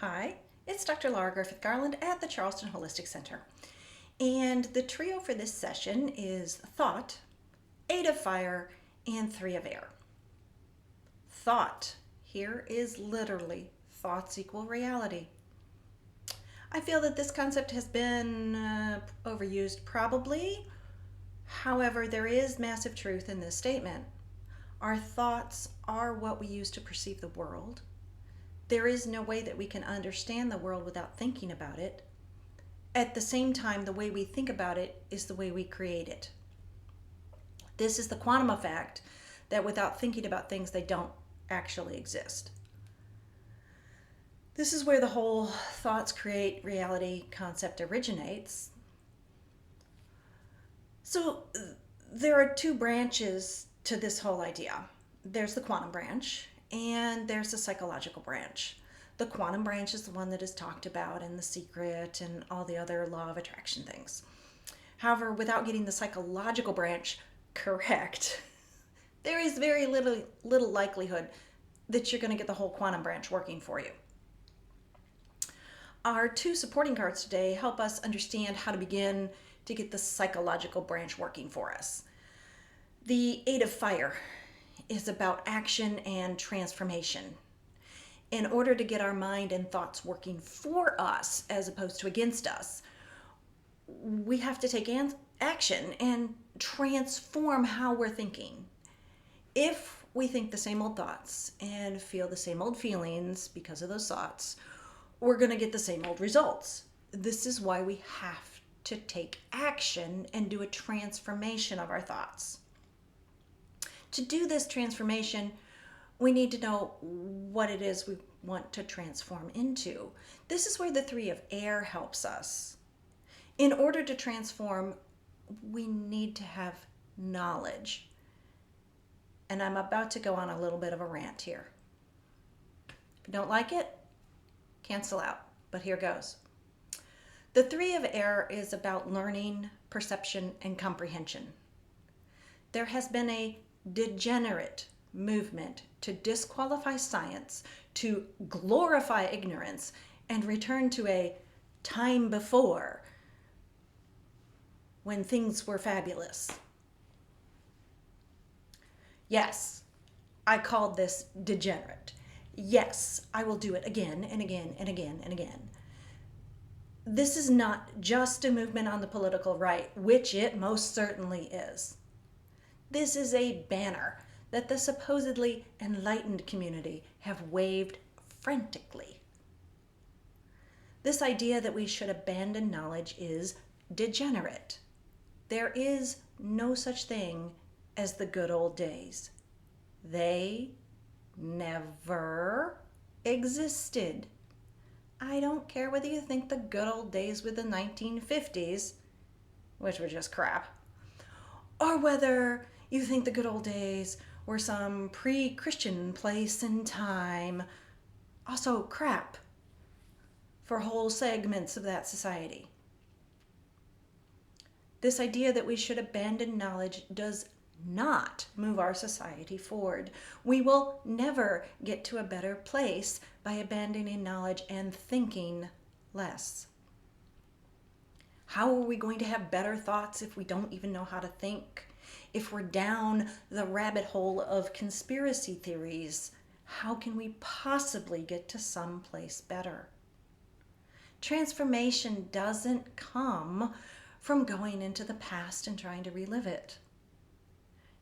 Hi, it's Dr. Laura Griffith Garland at the Charleston Holistic Center. And the trio for this session is thought, 8 of fire, and 3 of air. Thought here is literally thoughts equal reality. I feel that this concept has been overused probably. However, there is massive truth in this statement. Our thoughts are what we use to perceive the world. There is no way that we can understand the world without thinking about it. At the same time, the way we think about it is the way we create it. This is the quantum effect that without thinking about things, they don't actually exist. This is where the whole thoughts create reality concept originates. So there are 2 branches to this whole idea. There's the quantum branch and there's the psychological branch. The quantum branch is the one that is talked about in The Secret and all the other law of attraction things. However, without getting the psychological branch correct, there is very little likelihood that you're going to get the whole quantum branch working for you. Our 2 supporting cards today help us understand how to begin to get the psychological branch working for us. The 8 of fire is about action and transformation. In order to get our mind and thoughts working for us as opposed to against us, we have to take action and transform how we're thinking. If we think the same old thoughts and feel the same old feelings because of those thoughts, we're going to get the same old results. This is why we have to take action and do a transformation of our thoughts. To do this transformation, we need to know what it is we want to transform into. This is where the 3 of air helps us. In order to transform, we need to have knowledge. And I'm about to go on a little bit of a rant here. If you don't like it, cancel out, but here goes. The 3 of air is about learning, perception, and comprehension. There has been a degenerate movement to disqualify science, to glorify ignorance, and return to a time before when things were fabulous. Yes, I called this degenerate. Yes, I will do it again and again and again and again. This is not just a movement on the political right, which it most certainly is. This is a banner that the supposedly enlightened community have waved frantically. This idea that we should abandon knowledge is degenerate. There is no such thing as the good old days. They never existed. I don't care whether you think the good old days were the 1950s, which were just crap, or whether you think the good old days were some pre-Christian place and time, also crap for whole segments of that society. This idea that we should abandon knowledge does not move our society forward. We will never get to a better place by abandoning knowledge and thinking less. How are we going to have better thoughts if we don't even know how to think? If we're down the rabbit hole of conspiracy theories, how can we possibly get to someplace better? Transformation doesn't come from going into the past and trying to relive it.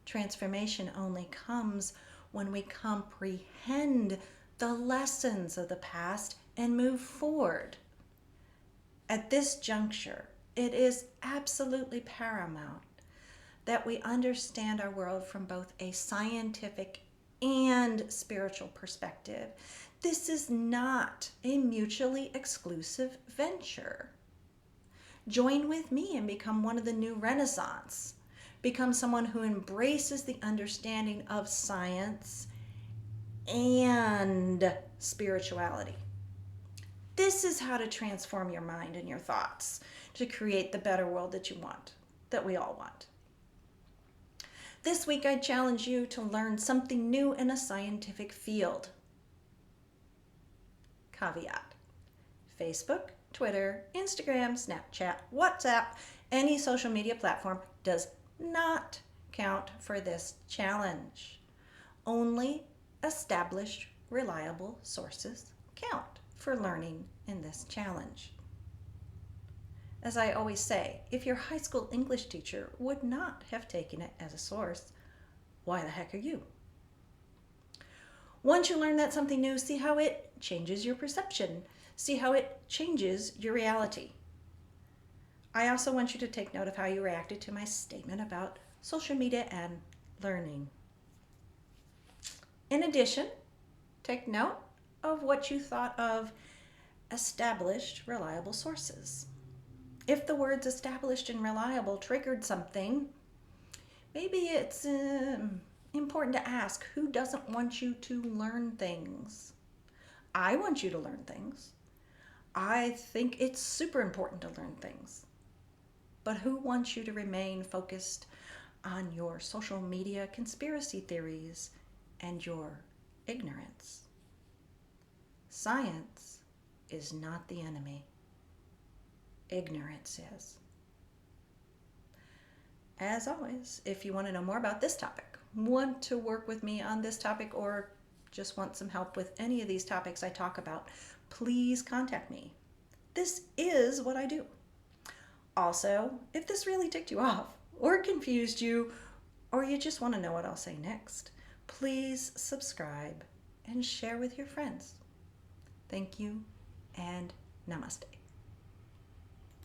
Transformation only comes when we comprehend the lessons of the past and move forward. At this juncture, it is absolutely paramount that we understand our world from both a scientific and spiritual perspective. This is not a mutually exclusive venture. Join with me and become one of the new Renaissance. Become someone who embraces the understanding of science and spirituality. This is how to transform your mind and your thoughts to create the better world that you want, that we all want. This week, I challenge you to learn something new in a scientific field. Caveat: Facebook, Twitter, Instagram, Snapchat, WhatsApp, any social media platform does not count for this challenge. Only established, reliable sources count for learning in this challenge. As I always say, if your high school English teacher would not have taken it as a source, why the heck are you? Once you learn that something new, see how it changes your perception. See how it changes your reality. I also want you to take note of how you reacted to my statement about social media and learning. In addition, take note of what you thought of established, reliable sources. If the words established and reliable triggered something, maybe it's important to ask, who doesn't want you to learn things? I want you to learn things. I think it's super important to learn things. But who wants you to remain focused on your social media conspiracy theories and your ignorance? Science is not the enemy. Ignorance is. As always, if you want to know more about this topic, want to work with me on this topic, or just want some help with any of these topics I talk about, please contact me. This is what I do. Also, if this really ticked you off or confused you, or you just want to know what I'll say next, please subscribe and share with your friends. Thank you and namaste.